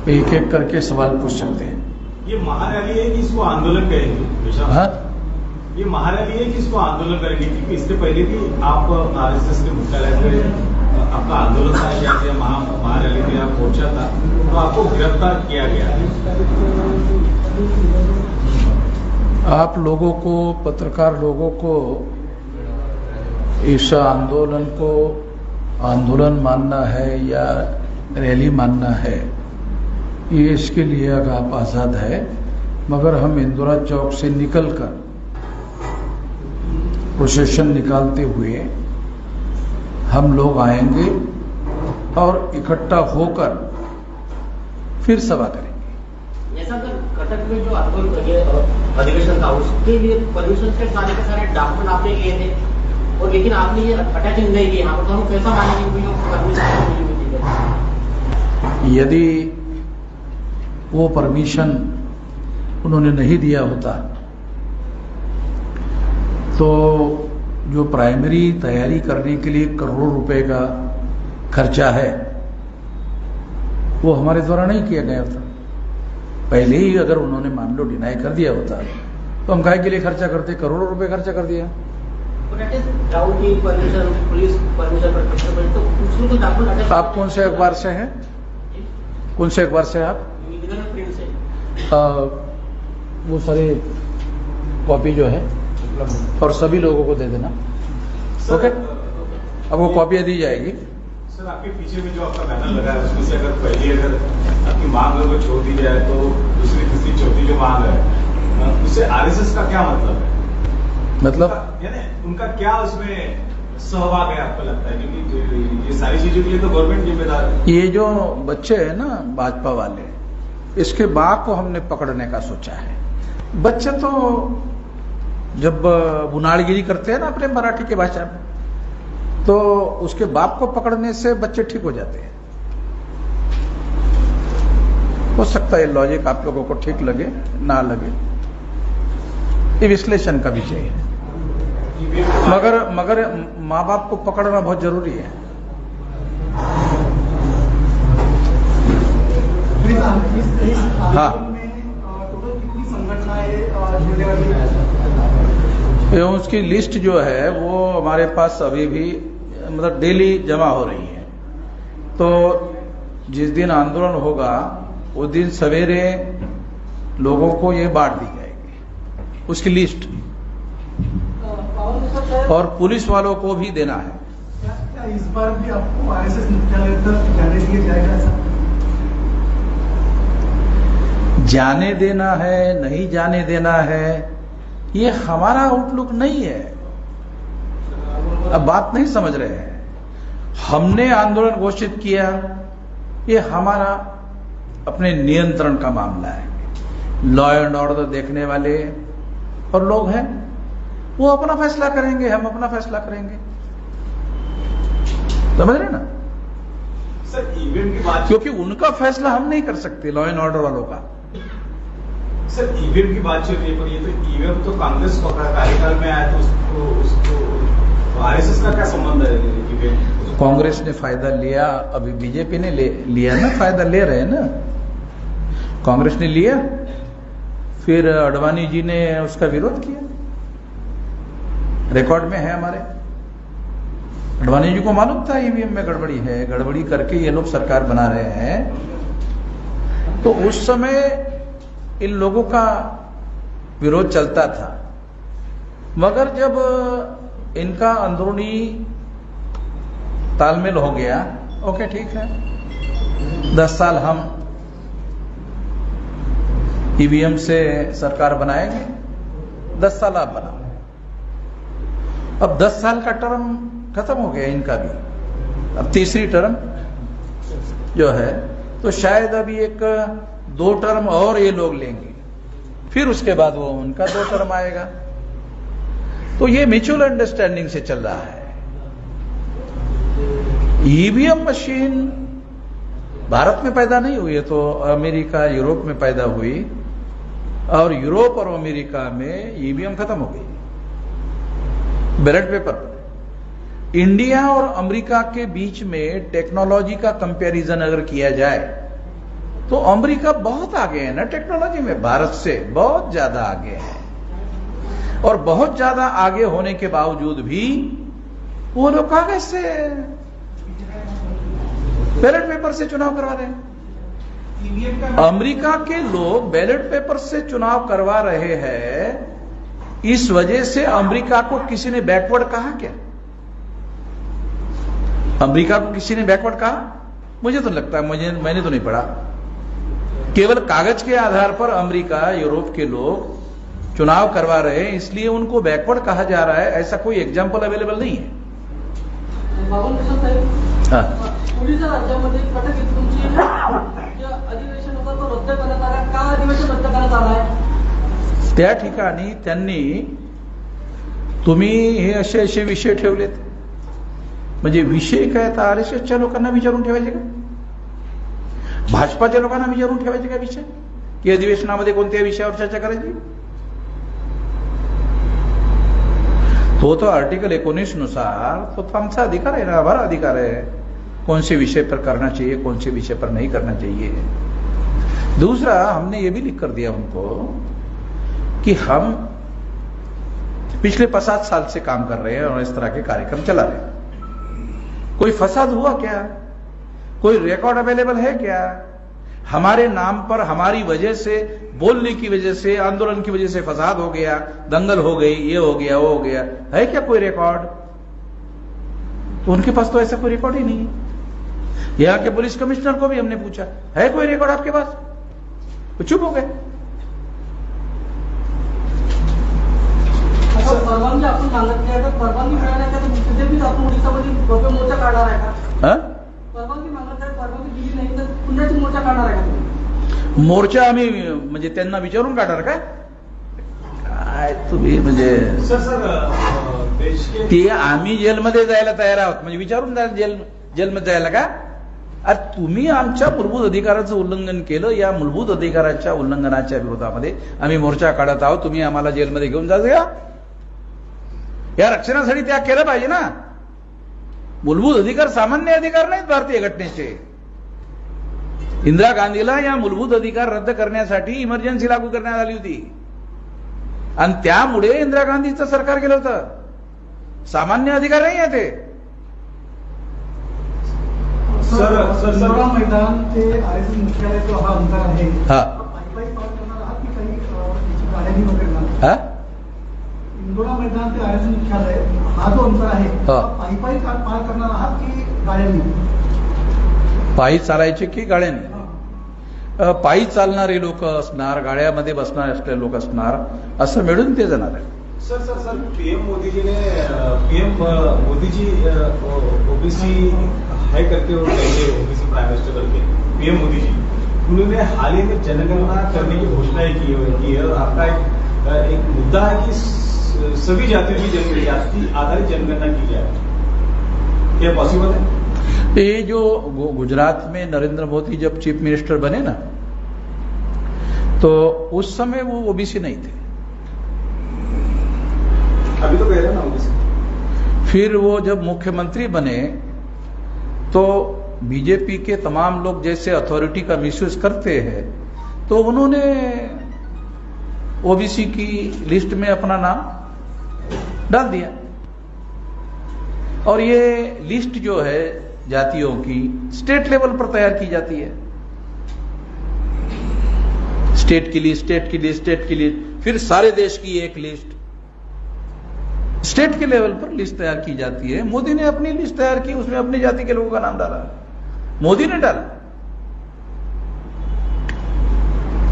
एक एक करके सवाल पूछ सकते हैं। ये महारैली है कि इसको आंदोलन करेंगे? हाँ, ये महारैली है कि इसको आंदोलन करेंगे? क्योंकि इससे पहले भी आप आरएसएस के मुख्यालय पे आपका आंदोलन था, या महारैली में आप पहुंचा था, तो आपको गिरफ्तार किया गया। आप लोगों को, पत्रकार लोगों को इस आंदोलन को आंदोलन मानना है या रैली मानना है, ये इसके लिए आप आज़ाद है। मगर हम इंदिरा चौक से निकलकर प्रोसेशन निकालते हुए हम लोग आएंगे और इकट्ठा होकर फिर सभा करेंगे। जैसा कि कटक में जो अधिवेशन था उसके लिए परमिशन के सारे डॉक्यूमेंट आपने लिए थे, और लेकिन आपने ये अटैचिंग नहीं किया। यहाँ पर तो हम कैसा मानेंगे परमिशन? यदि वो परमिशन उन्होंने नहीं दिया होता तो जो प्राइमरी तैयारी करने के लिए करोड़ों रुपए का खर्चा है वो हमारे द्वारा नहीं किया गया था। पहले ही अगर उन्होंने मान लो डिनाई कर दिया होता तो हम काहे के लिए खर्चा करते, करोड़ों रुपए खर्चा कर दिया। आप कौन से अखबार से हैं? कौन से अखबार से आप? वो सारे कॉपी जो है और सभी लोगों को दे देना। ओके, अब वो कॉपियां दी जाएगी। सर, आपके पीछे में जो आपका बैनर लगा है उसमें से अगर पहली आपकी मांग को छोड़ दी जाए तो दूसरी, तीसरी, चौथी जो मांग है उससे आरएसएस का क्या मतलब है? मतलब यानी उनका क्या उसमें सहभाग है आपको लगता है? क्योंकि ये सारी चीजों के लिए तो गवर्नमेंट जिम्मेदार है। ये जो बच्चे हैं ना भाजपा वाले, इसके बाप को हमने पकड़ने का सोचा है। बच्चे तो जब बुनाड़गिरी करते हैं ना अपने मराठी के भाषा में, तो उसके बाप को पकड़ने से बच्चे ठीक हो जाते हैं। हो सकता है लॉजिक आप लोगों को ठीक लगे ना लगे, ये विश्लेषण का विषय है। मगर माँ बाप को पकड़ना बहुत जरूरी है। हाँ, उसकी लिस्ट जो है वो हमारे पास अभी भी मतलब डेली जमा हो रही है। तो जिस दिन आंदोलन होगा उस दिन सवेरे लोगों को ये बांट दी जाएगी उसकी लिस्ट, और पुलिस वालों को भी देना है। क्या इस बार भी आपको आरएसएस मुख्यालय तक जाने दिया जाएगा? जाने देना है नहीं जाने देना है ये हमारा आउटलुक नहीं है। अब बात नहीं समझ रहे हैं। हमने आंदोलन घोषित किया, ये हमारा अपने नियंत्रण का मामला है। लॉ एंड ऑर्डर देखने वाले और लोग हैं, वो अपना फैसला करेंगे, हम अपना फैसला करेंगे। समझ रहे ना सर? ईवीएम की बात, क्योंकि उनका फैसला हम नहीं कर सकते, लॉ एंड ऑर्डर वालों का। सर, ईवीएम की बात चल रही है, पर ये तो ईवीएम तो कांग्रेस को कार्यकाल में आया, तो उसको आरएसएस का क्या संबंध है ईवीएम? कांग्रेस ने फायदा लिया, अभी बीजेपी ने लिया ना, फायदा ले रहे हैं ना। कांग्रेस ने लिया, फिर अडवाणी जी ने उसका विरोध किया, रिकॉर्ड में है हमारे। अडवाणी जी को मालूम था ईवीएम में गड़बड़ी है, गड़बड़ी करके ये लोग सरकार बना रहे हैं। तो उस समय इन लोगों का विरोध चलता था, मगर जब इनका अंदरूनी तालमेल हो गया, ओके ठीक है, 10 साल हम ईवीएम से सरकार बनाएंगे, 10 साल आप बनाओ। अब 10 साल का टर्म खत्म हो गया इनका भी, अब तीसरी टर्म जो है, तो शायद अभी 1-2 टर्म और ये लोग लेंगे, फिर उसके बाद वो उनका 2 टर्म आएगा। तो ये म्यूचुअल अंडरस्टैंडिंग से चल रहा है। ईवीएम मशीन भारत में पैदा नहीं हुई है, तो अमेरिका यूरोप में पैदा हुई, और यूरोप और अमेरिका में ईवीएम खत्म हो गई बैलेट पेपर पर। इंडिया और अमेरिका के बीच में टेक्नोलॉजी का कंपैरिजन अगर किया जाए तो अमेरिका बहुत आगे है ना टेक्नोलॉजी में, भारत से बहुत ज्यादा आगे है। और बहुत ज्यादा आगे होने के बावजूद भी वो लोग कागज से बैलेट पेपर से चुनाव करवा रहे हैं। अमेरिका के लोग बैलेट पेपर से चुनाव करवा रहे हैं, इस वजह से अमेरिका को किसी ने बैकवर्ड कहा क्या? अमेरिका को किसी ने बैकवर्ड कहा? मुझे तो लगता है, मैंने तो नहीं पढ़ा। केवल कागज के आधार पर अमेरिका, यूरोप के लोग चुनाव करवा रहे हैं, इसलिए उनको बैकवर्ड कहा जा रहा है, ऐसा कोई एग्जाम्पल अवेलेबल नहीं है। ओडिशा राज्यामध्ये कटक येथे तुमची जे अधिवेशन होतं तो रद्द करण्यात आला, का अधिवेशन रद्द करण्यात आलं आहे? त्या ठिकाणी त्यांनी, तुम्ही हे असे असे विषय ठेवलेत, म्हणजे विषय काय तर आरएसएसच्या लोकांना विचारून ठेवायचे का? भाजपाच्या लोकांना विचारून ठेवायचे का विषय की अधिवेशनामध्ये कोणत्या विषयावर चर्चा करायची? तो आर्टिकल 19 नुसार तो आमचा अधिकार है ना, हमारा अधिकार है कौन से विषय पर करना चाहिए, कौन से विषय पर नहीं करना चाहिए। दूसरा, हमने ये भी लिख कर दिया उनको कि हम पिछले 50 साल से काम कर रहे हैं और इस तरह के कार्यक्रम चला रहे हैं। कोई फसाद हुआ क्या? कोई रिकॉर्ड अवेलेबल है क्या? हमारे नाम पर, हमारी वजह से, बोलने की वजह से, आंदोलन की वजह से फसाद हो गया, दंगल हो गई, ये हो गया, वो हो गया, है क्या कोई रिकॉर्ड? तो उनके पास तो ऐसा कोई रिकॉर्ड ही नहीं है। यहां के पुलिस कमिश्नर को भी हमने पूछा, है कोई रिकॉर्ड आपके पास? वो चुप हो गए। परवानगी आपण मागितली आहे, तर परवानगी मिळाल्याच्या तिथे बी आपण ओडिशामध्ये भव्य मोर्चा काढणार आहे का? परवानगी मागत आहे, परवानगी दिली नाही तर पुण्याची मोर्चा काढणार आहे का तुम्ही? मोर्चा आम्ही म्हणजे त्यांना विचारून काढणार का? काय तुम्ही म्हणजे ते आम्ही जेलमध्ये जायला तयार आहोत म्हणजे विचारून जेलमध्ये जायला का? अरे तुम्ही आमच्या मूलभूत अधिकाराचं उल्लंघन केलं, या मूलभूत अधिकाराच्या उल्लंघनाच्या विरोधामध्ये आम्ही मोर्चा काढत आहोत, तुम्ही आम्हाला जेलमध्ये घेऊन जायचं का? या रक्षणासाठी त्याग केला पाहिजे ना। मूलभूत अधिकार सामान्य अधिकार नाहीत भारतीय घटनेचे। इंदिरा गांधीला या मूलभूत अधिकार रद्द करण्यासाठी इमर्जन्सी लागू करण्यात आली होती आणि त्यामुळे इंदिरा गांधीचं सरकार गेलं होतं। सामान्य अधिकार नाही आहे ते। इंदोरा मैदान ते आरएसएस मुख्यालय जो हा अंतर आहे, पायी पार करणार आहात की काही गाड्यांनी वगैरे? इंदोरा मैदान ते आरएसएस मुख्यालय हा जो अंतर आहे, पायी पार करणार आहात की गाड्यांनी? पायी चालायचे की गाड्यांनी? पायी चालणारे लोक असणार, गाड्यामध्ये बसणारे असलेले लोक असणार, असं मिळून ते जाणार आहे। Sir PM Modi ji OBC है करके वो कहेंगे, ओबीसी प्राइम मिनिस्टर करके पीएम मोदी जी, उन्होंने हाल ही में जनगणना करने की घोषणा की है और आपका एक मुद्दा है कि सभी जातियों की जाति आधारित जनगणना की जाए, क्या पॉसिबल है? ये जो गुजरात में नरेंद्र मोदी जब चीफ मिनिस्टर बने ना, तो उस समय वो ओबीसी नहीं थे। अभी तो कह रहे हैं ना ओबीसी। फिर वो जब मुख्यमंत्री बने तो बीजेपी के तमाम लोग जैसे अथॉरिटी का मिसयूज करते हैं, तो उन्होंने ओबीसी की लिस्ट में अपना नाम डाल दिया। और ये लिस्ट जो है जातियों की स्टेट लेवल पर तैयार की जाती है। स्टेट की लिस्ट, स्टेट की लिस्ट, स्टेट की लिस्ट, फिर सारे देश की एक लिस्ट, स्टेट के लेवल पर लिस्ट तैयार की जाती है। मोदी ने अपनी लिस्ट तैयार की, उसमें अपनी जाति के लोगों का नाम डाला, मोदी ने डाला।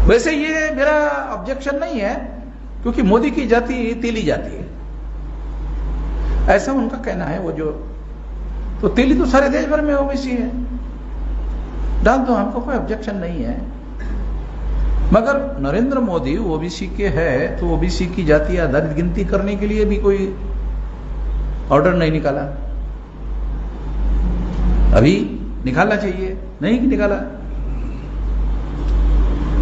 वैसे ये मेरा ऑब्जेक्शन नहीं है, क्योंकि मोदी की जाति तेली जाति है, ऐसा उनका कहना है। वो जो तो तेली तो सारे देश भर में ओबीसी है, डाल दो, हमको कोई ऑब्जेक्शन नहीं है। मगर नरेंद्र मोदी ओबीसी के है, तो ओबीसी की जाति आधारित गिनती करने के लिए भी कोई ऑर्डर नहीं निकाला। अभी निकालना चाहिए, नहीं निकाला।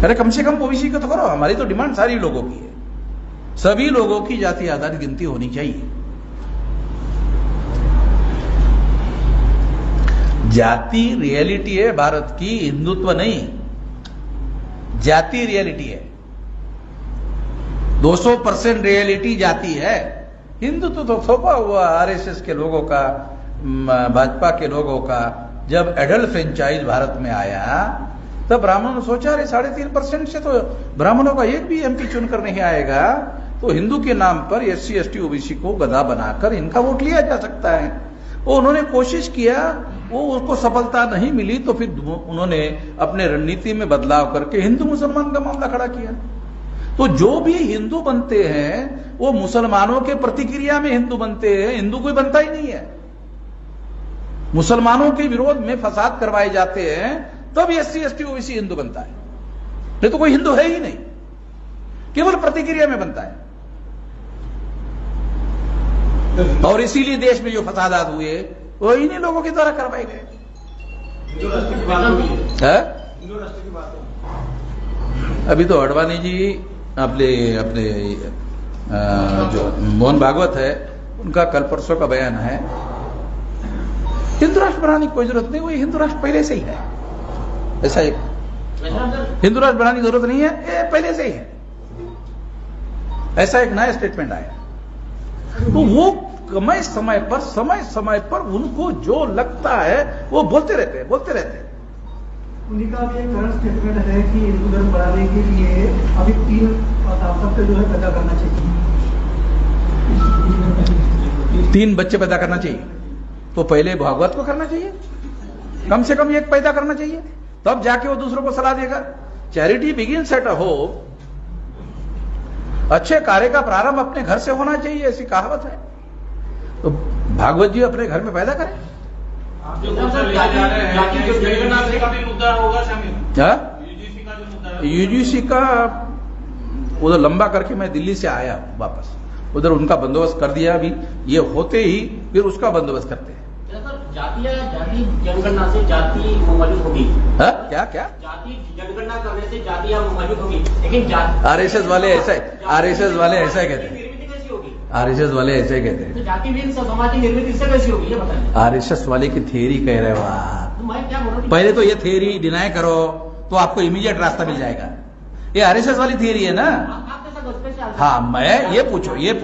अरे कम से कम ओबीसी का तो करो। हमारी तो डिमांड सारी लोगों की है, सभी लोगों की जाति आधारित गिनती होनी चाहिए। जाति रियलिटी है भारत की, हिंदुत्व नहीं। जाति रियलिटी है, 200% रियलिटी जाति है। हिंदुत्व तो थोपा हुआ आरएसएस के लोगों का, भाजपा के लोगों का। जब एडल्ट फ्रेंचाइज भारत में आया तब ब्राह्मणों ने सोचा अरे 3.5% से तो ब्राह्मणों का एक भी एमपी चुनकर नहीं आएगा, तो हिंदू के नाम पर एससी एसटी ओबीसी को गधा बनाकर इनका वोट लिया जा सकता है। वो उन्होंने कोशिश किया, वो उसको सफलता नहीं मिली, तो फिर उन्होंने अपने रणनीति में बदलाव करके हिंदू मुसलमान का मामला खड़ा किया। तो जो भी हिंदू बनते हैं वो मुसलमानों के प्रतिक्रिया में हिंदू बनते हैं, हिंदू कोई बनता ही नहीं है। मुसलमानों के विरोध में फसाद करवाए जाते हैं तब एससी एसटी ओबीसी हिंदू बनता है, नहीं तो कोई हिंदू है ही नहीं, केवल प्रतिक्रिया में बनता है। और इसीलिए देश में जो फसादात हुए वो इन्हीं लोगों के द्वारा करवाए गए। अभी तो अडवाणी जी अपने जो मोहन भागवत है उनका कल परसों का बयान है, हिंदू राष्ट्र बनाने की कोई जरूरत नहीं, वो हिंदू राष्ट्र पहले से ही है। ऐसा एक हिंदू राष्ट्र बनाने की जरूरत नहीं है, ये पहले से ही है। ऐसा एक नया स्टेटमेंट आया। तो वो समय समय पर उनको जो लगता है वो बोलते रहते हैं। उन्हीं का भी एक करंट स्टेटमेंट है कि हिंदू धर्म बढ़ाने के लिए अभी 3 सांसद जो है पैदा करना चाहिए, 3 बच्चे पैदा करना चाहिए। तो पहले भागवत को करना चाहिए, कम से कम एक पैदा करना चाहिए, तब जाके वो दूसरों को सलाह देगा। Charity begins at home. अच्छे कार्य का प्रारंभ अपने घर से होना चाहिए, ऐसी कहावत है। तो भागवत जी अपने घर में पैदा करें। यूजीसी का उधर लंबा करके मैं दिल्ली से आया वापस, उधर उनका बंदोबस्त कर दिया। अभी ये होते ही फिर उसका बंदोबस्त करते हैं। जाति जनगणना से जाति मौजूद होगी। क्या जाति जनगणना करने से जाति मौजूद होगी, लेकिन आरएसएस वाले ऐसा कहते हैं। आरएसएस वाले ऐसे कहते हैं। तो जाति विहीन समाज की निर्मित इससे कैसी होगी, ये बताइए। आरएसएस वाले की थियरी कह रहे हो आप। तो मैं क्या बोल रहा हूँ, पहले तो ये थियरी डिनाई करो तो आपको इमीडिएट रास्ता मिल जाएगा। ये आरएसएस वाली थियरी है ना। हाँ, मैं ये पूछो जातियां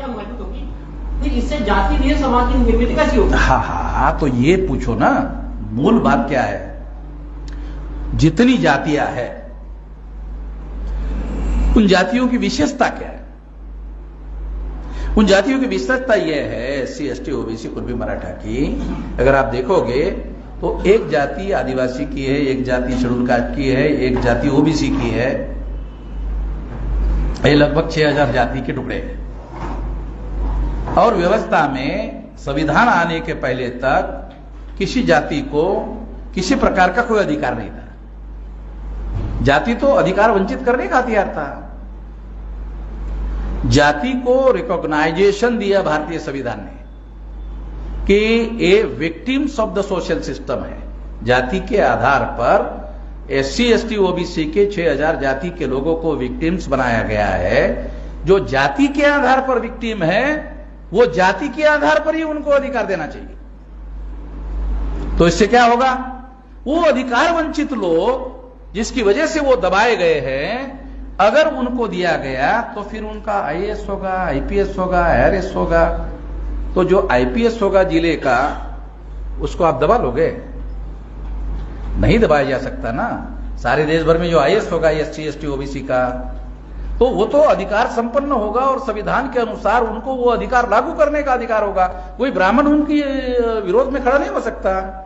मौजूद होगी, फिर इससे जाति विहीन समाज की निर्मित कैसी होगी। हाँ, तो ये पूछो ना, मूल बात क्या है। जितनी जातियां हैं उन जातियों की विशेषता क्या है? उन जातियों की विशेषता यह है, SC ST OBC Kurmi Maratha की, अगर आप देखोगे तो एक जाति आदिवासी की है, एक जाति शेड्यूल कास्ट की है, एक जाति ओबीसी की है। ये लगभग 6000 जाति के टुकड़े हैं। और व्यवस्था में संविधान आने के पहले तक किसी जाति को किसी प्रकार का कोई अधिकार नहीं था। जाति तो अधिकार वंचित करने का हथियार था। जाति को रिकॉग्नाइजेशन दिया भारतीय संविधान ने कि ये victims of the social system है। जाति के आधार पर एससी एसटी ओबीसी के 6000 जाति के लोगों को विक्टिम्स बनाया गया है। जो जाति के आधार पर विक्टिम है वो जाति के आधार पर ही उनको अधिकार देना चाहिए। तो इससे क्या होगा, वो अधिकार वंचित लोग जिसकी वजह से वो दबाए गए हैं, अगर उनको दिया गया तो फिर उनका आईएएस होगा, आईपीएस होगा, आईआरएस होगा। तो जो आईपीएस होगा जिले का, उसको आप दबा लोगे? नहीं दबाया जा सकता ना। सारे देश भर में जो आईएएस होगा एससी एसटी ओबीसी का, तो वो तो अधिकार संपन्न होगा और संविधान के अनुसार उनको वो अधिकार लागू करने का अधिकार होगा। कोई ब्राह्मण उनकी विरोध में खड़ा नहीं हो सकता।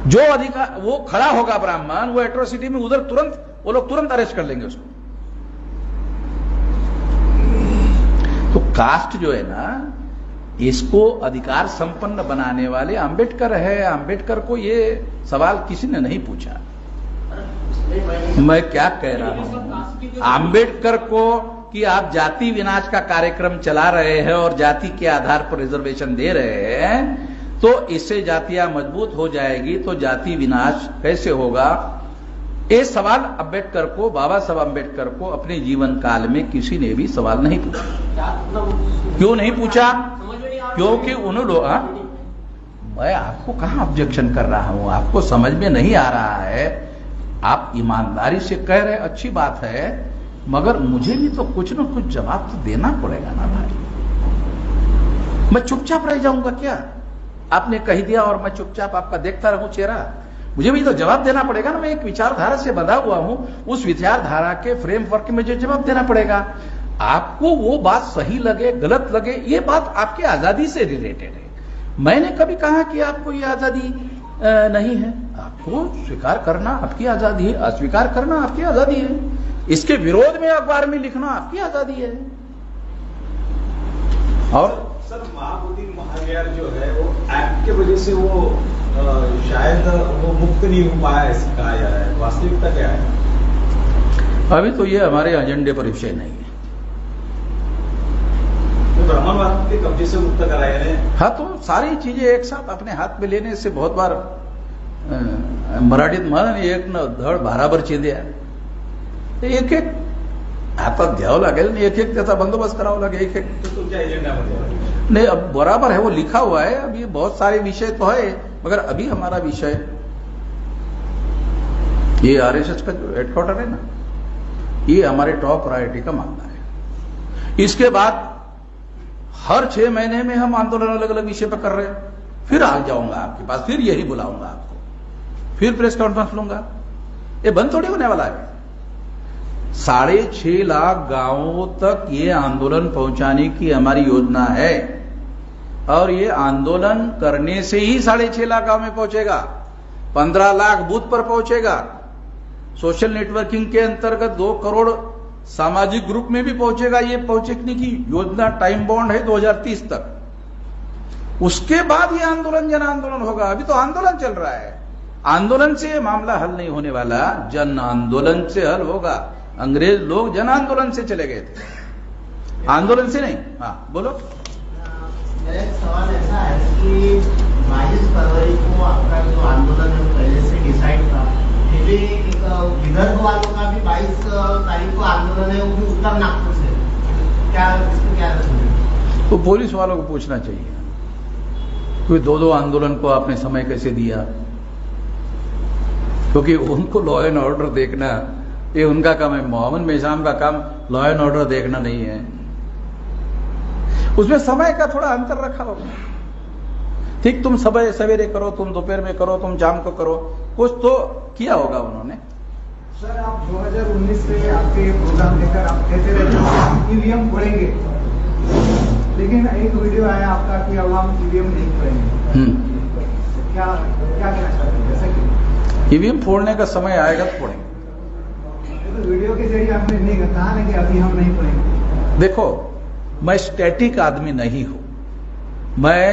जो अधिकार वो खड़ा होगा ब्राह्मण, वो एट्रोसिटी में उधर तुरंत वो लोग तुरंत अरेस्ट कर लेंगे उसको। तो कास्ट जो है ना, इसको अधिकार संपन्न बनाने वाले अंबेडकर है। अंबेडकर को ये सवाल किसी ने नहीं पूछा। मैं क्या कह रहा हूं, अंबेडकर को कि आप जाति विनाश का कार्यक्रम चला रहे हैं और जाति के आधार पर रिजर्वेशन दे रहे हैं, तो इससे जातियां मजबूत हो जाएगी, तो जाति विनाश कैसे होगा? ये सवाल अंबेडकर को, बाबा साहब अंबेडकर को अपने जीवन काल में किसी ने भी सवाल नहीं पूछा। क्यों नहीं पूछा? क्योंकि उन लोग मैं आपको कहां ऑब्जेक्शन कर रहा हूं, आपको समझ में नहीं आ रहा है, आप ईमानदारी से कह रहे, अच्छी बात है, मगर मुझे भी तो कुछ न कुछ जवाब तो देना पड़ेगा ना भाई। मैं चुपचाप रह जाऊंगा क्या? आपने कह दिया और मैं चुपचाप आपका देखता रहूं चेहरा? मुझे भी तो जवाब देना पड़ेगा ना। मैं एक विचारधारा से बंधा हुआ हूं, उस विचारधारा के फ्रेमवर्क में मुझे जवाब देना पड़ेगा। आपको वो बात सही लगे गलत लगे, ये बात आपकी आजादी से रिलेटेड है। मैंने कभी कहा कि आपको ये आजादी नहीं है। आपको स्वीकार करना आपकी आजादी है, अस्वीकार करना आपकी आजादी है, इसके विरोध में अखबार में लिखना आपकी आजादी है। और सर महाबोधि महाविहार जो है वो एक्ट के वजह से वो शायद वो मुक्त नहीं हो पाया, ऐसा कहा जा रहा है। वास्तविकता क्या है? अभी तो ये हमारे एजेंडे पर विषय नहीं है। तो ब्राह्मणवाद के कब्जे से मुक्त कराए हैं। हाँ, तो सारी चीजें एक साथ अपने हाथ में लेने से बहुत बार मराठीत म्हण एक न धड भाराभर चिंध्या, एक एक हातात घ्यावं लागेल, एक एक त्याचा बंदोबस्त करावा लागेल, एक एक। तो तुमच्या एजेंडामध्ये नहीं, अब बराबर है, वो लिखा हुआ है। अब ये बहुत सारे विषय तो है, मगर अभी हमारा विषय ये आरएसएस का जो हेडक्वार्टर है ना, ये हमारे टॉप प्रायोरिटी का मामला है। इसके बाद हर 6 महीने में हम आंदोलन अलग अलग विषय पर कर रहे हैं। फिर आ जाऊंगा आपके पास, फिर यही बुलाऊंगा आपको, फिर प्रेस कॉन्फ्रेंस लूंगा। ये बंद थोड़ी होने वाला है। 6.5 लाख गांवों तक ये आंदोलन पहुंचाने की हमारी योजना है, और ये आंदोलन करने से ही 6.5 लाख गांव में पहुंचेगा, 15 लाख बूथ पर पहुंचेगा। सोशल नेटवर्किंग के अंतर्गत 2 करोड़ सामाजिक ग्रुप में भी पहुंचेगा। ये पहुंचने की योजना टाइम बाउंड है 2030 तक। उसके बाद ये आंदोलन जन आंदोलन होगा। अभी तो आंदोलन चल रहा है। आंदोलन से ये मामला हल नहीं होने वाला, जन आंदोलन से हल होगा। अंग्रेज लोग जन आंदोलन से चले गए थे, आंदोलन से नहीं। हाँ बोलो। मेरा एक सवाल ऐसा है कि 22 फरवरी को आपका जो आंदोलन है पहले से डिसाइड था, फिर भी विदर्भ वालों का भी 22 तारीख को आंदोलन है, वो भी उत्तर नागपुर से। क्या इसको क्या है? तो पुलिस वालों को पूछना चाहिए, क्योंकि 2-2 आंदोलन को आपने समय कैसे दिया? क्योंकि उनको लॉ एंड ऑर्डर देखना ये उनका काम है। मोहम्मद मेहसाम का काम लॉ एंड ऑर्डर देखना नहीं है। उसमें समय का थोड़ा अंतर रखा होगा। ठीक, तुम सुबह सवेरे करो, तुम दोपहर में करो, तुम शाम को करो, कुछ तो किया होगा उन्होंने। सर, आप 2019 से आपके प्रोग्राम लेकर आप कहते रहते हैं ईवीएम फोड़ेंगे, लेकिन एक वीडियो आया आपका कि अब हम ईवीएम नहीं फोड़ेंगे। क्या कहना चाहते हैं? जैसे कि ईवीएम फोड़ने का समय आएगा तो फोड़ेंगे। तो वीडियो के जरिए आपने नहीं कहा ना कि अभी हम नहीं फोड़ेंगे। देखो, मैं स्टैटिक आदमी नहीं हूं। मैं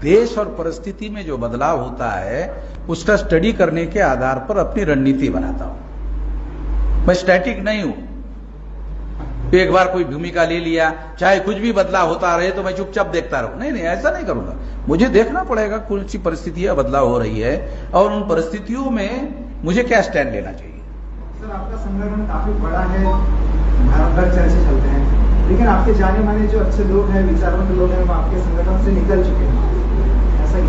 देश और परिस्थिति में जो बदलाव होता है उसका स्टडी करने के आधार पर अपनी रणनीति बनाता हूं। मैं स्टैटिक नहीं हूं। एक बार कोई भूमिका ले लिया, चाहे कुछ भी बदलाव होता रहे तो मैं चुपचाप देखता रहूं। नहीं नहीं, ऐसा नहीं करूंगा। मुझे देखना पड़ेगा कौन सी परिस्थितियां बदलाव हो रही है और उन परिस्थितियों में मुझे क्या स्टैंड लेना चाहिए। सर, आपका संगठन काफी बड़ा है, भारत भर चर्चे चलते हैं, लेकिन आपके जाने माने जो अच्छे लोग हैं, विचारवंत लोग हैं, वो आपके संगठन से निकल चुके हैं। ऐसा ही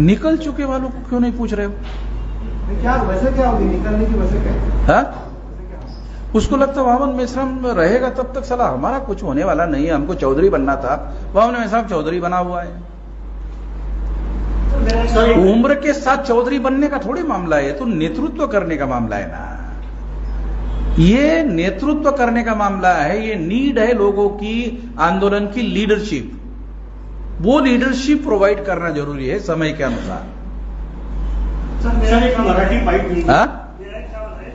निकल चुके वालों को क्यों नहीं पूछ रहे हो? क्या वजह क्या होगी निकलने की वजह क्या है? हाँ? उसको लगता है मोहम्मद मेहसाम रहेगा तब तक साला हमारा कुछ होने वाला नहीं है, हमको चौधरी बनना था। मोहम्मद मेहसाम चौधरी बना हुआ है। उम्र के साथ चौधरी बनने का थोड़ी मामला है, तो नेतृत्व करने का मामला है ना। ये नेतृत्व करने का मामला है। ये नीड है लोगों की, आंदोलन की लीडरशिप। वो लीडरशिप प्रोवाइड करना जरूरी है समय के अनुसार। सर, एक मराठी बाइट हुई। हाँ? मेरा एक सवाल है,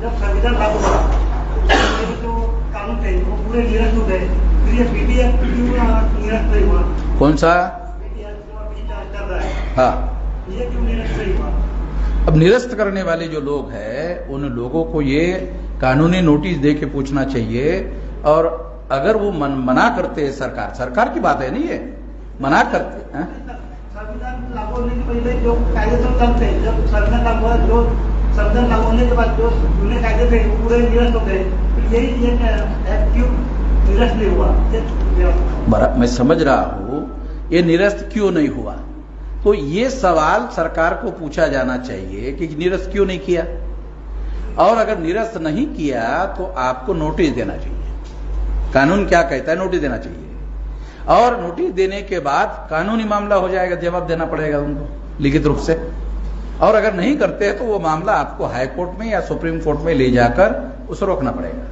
जब संविधान लागू हुआ तो जो कानून थे वो पूरे निरस्त हो गए, फिर ये बीटीएस क्यों निरस्त नहीं हुआ? कौन सा? कर रहा है, हाँ, ये क्यों निरस्त नहीं हुआ? अब निरस्त करने वाले जो लोग हैं उन लोगों को ये कानूनी नोटिस दे के पूछना चाहिए। और अगर वो मना करते हैं, सरकार की बात है नहीं, ये मना करते हैं। संविधान लागू होने के पहले जो कायदे तो चलते, जब संविधान लागू हुआ, जो संविधान लागू होने के बाद जो जुने कायदे थे वो पूरे निरस्त हो गए, फिर यही एक्ट क्यों निरस्त नहीं हुआ? मैं समझ रहा हूं ये निरस्त क्यों नहीं हुआ? तो ये सवाल सरकार को पूछा जाना चाहिए कि निरस्त क्यों नहीं किया, और अगर निरस्त नहीं किया तो आपको नोटिस देना चाहिए। कानून क्या कहता है? नोटिस देना चाहिए, और नोटिस देने के बाद कानूनी मामला हो जाएगा, जवाब देना पड़ेगा उनको लिखित रूप से। और अगर नहीं करते तो वो मामला आपको हाई कोर्ट में या सुप्रीम कोर्ट में ले जाकर उसे रोकना पड़ेगा।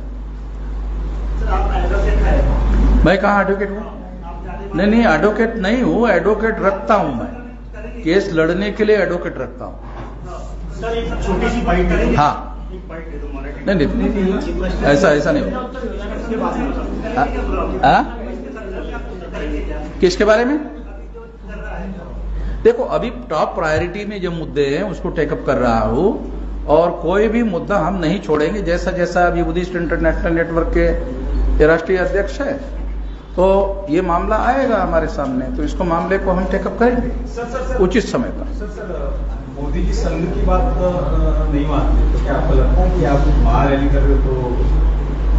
सर, आप एडवोकेट हैं? मैं कहाँ एडवोकेट हूँ? नहीं, एडवोकेट नहीं हूँ। एडवोकेट रखता हूँ मैं, केस लड़ने के लिए एडवोकेट रखता हूँ। सर, एक छोटी सी बाइट करेंगे? हाँ, एक बाइट दे दो मराठी। नहीं, ऐसा नहीं होगा। किसके बारे में? देखो, अभी टॉप प्रायोरिटी में जो मुद्दे हैं उसको टेकअप कर रहा हूं, और कोई भी मुद्दा हम नहीं छोड़ेंगे। जैसा जैसा अभी बुद्धिस्ट इंटरनेशनल नेटवर्क के राष्ट्रीय अध्यक्ष है, तो ये मामला आएगा हमारे सामने, तो इसको मामले को हम टेकअप करेंगे उचित समय पर। सर, मोदी जी संघ की बात नहीं मानते, तो क्या आपको लगता है कि आप महारैली कर रहे हो तो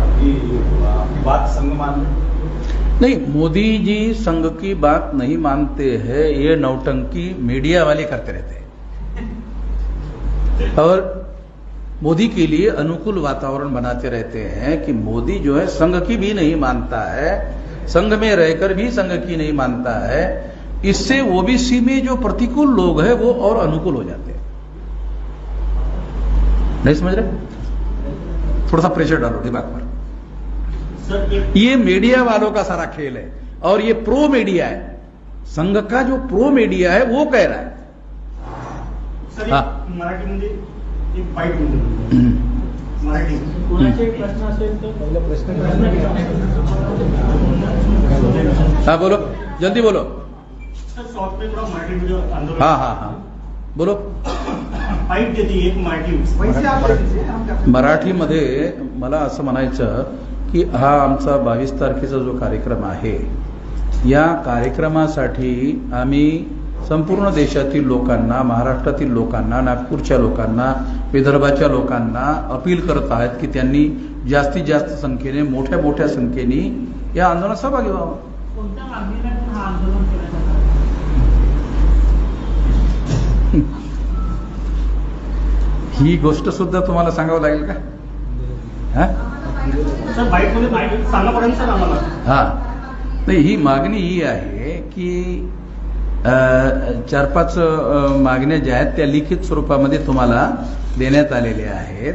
आपकी बात संघ मान रहे? नहीं, मोदी जी संघ की बात नहीं मानते हैं, ये नौटंकी मीडिया वाले करते रहते हैं, और मोदी के लिए अनुकूल वातावरण बनाते रहते हैं कि मोदी जो है संघ की भी नहीं मानता है, संघ में रहकर भी संघ की नहीं मानता है। इससे ओबीसी में जो प्रतिकूल लोग हैं वो और अनुकूल हो जाते हैं। नहीं समझ रहे? थोड़ा सा प्रेशर डालो दिमाग पर। ये मीडिया वालों का सारा खेल है, और ये प्रो मीडिया है। संघ का जो प्रो मीडिया है वो कह रहा है। सर, हाँ, मराठीमध्ये एक बाईट मराठी प्रश्न असेल तर हाँ बोलो, जल्दी बोलो। सर, शॉर्ट में थोड़ा मराठी वीडियो आंदोलन हाँ बोलो। बाईट देते एक मराठी पैसे आप द्यायचे, हम द्यायचे. मराठीमध्ये मला असं म्हणायचं की हा आमचा 22 तारखेचा जो कार्यक्रम आहे, या कार्यक्रमासाठी आम्ही संपूर्ण देशातील लोकांना, महाराष्ट्रातील लोकांना, नागपूरच्या लोकांना, विदर्भाच्या लोकांना अपील करत आहेत की त्यांनी जास्तीत जास्त संख्येने, मोठ्या मोठ्या संख्येने या आंदोलनात सहभागी व्हावं. कोणत्या मागणीसाठी हा आंदोलन केलं जातं? ही गोष्ट सुद्धा तुम्हाला सांगावं लागेल का? हा? सर, बाईट मध्ये बाईट सांगा पडेल सर आम्हाला. हा, नाही, ही मागणी ही आहे की 4-5 मागण्या ज्या आहेत त्या लिखित स्वरूपामध्ये तुम्हाला देण्यात आलेल्या आहेत,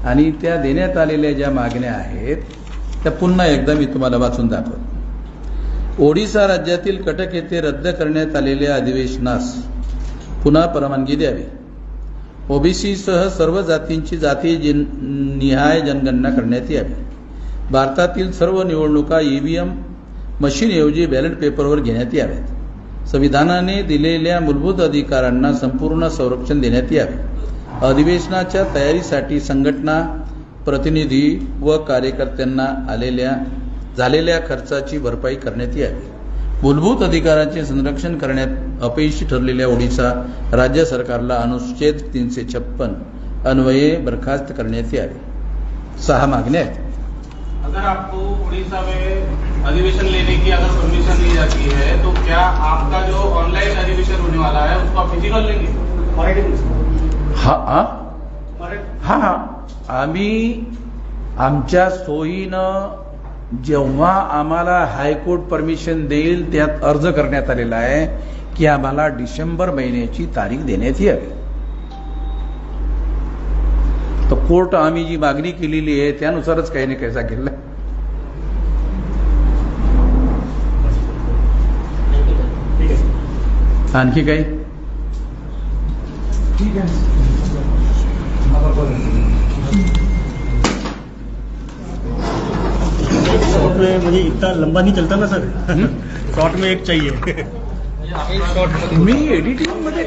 आणि त्या देण्यात आलेल्या ज्या मागण्या आहेत त्या पुन्हा एकदा मी तुम्हाला वाचून दाखवतो. ओडिशा राज्यातील कटक येथे रद्द करण्यात आलेल्या अधिवेशनास पुन्हा परवानगी द्यावी. ओबीसी सह सर्व जातींची जातीय निहाय जनगणना करण्यात यावी. भारतातील सर्व निवडणुका ईव्हीएम मशीनऐवजी बॅलेट पेपरवर घेण्यात याव्यात. संविधानाने दिलेल्या मूलभूत अधिकारांना संपूर्ण संरक्षण देण्यात यावे. अधिवेशनाच्या तयारीसाठी संघटना, प्रतिनिधी व कार्यकर्त्यांना झालेल्या खर्चाची भरपाई करण्यात यावी. मूलभूत अधिकारांचे संरक्षण करण्यात अपयशी ठरलेल्या ओडिशा राज्य सरकारला अनुच्छेद 356 अन्वये बरखास्त करण्यात यावे. 6 मागण्या आहेत. अगर आपको उड़ीसा में अधिवेशन लेने की अगर परमिशन दी जाती है तो क्या आपका जो ऑनलाइन अधिवेशन होने वाला है उसको आप फिजिकल लेंगे? हा, आम्ही आमच्या सोयीनं जेव्हा आम्हाला हायकोर्ट परमिशन देईल त्यात अर्ज करण्यात आलेला आहे की आम्हाला डिसेंबर महिन्याची तारीख देण्यात यावी. तर कोर्ट आम्ही जी मागणी केलेली आहे त्यानुसारच काही नाही कैसा केला. आणखी काही? ठीक है. शॉर्ट में मुझे इतना लंबा नहीं चलता ना सर. शॉर्ट में एक चाहिए. मी एडिटिंग मध्ये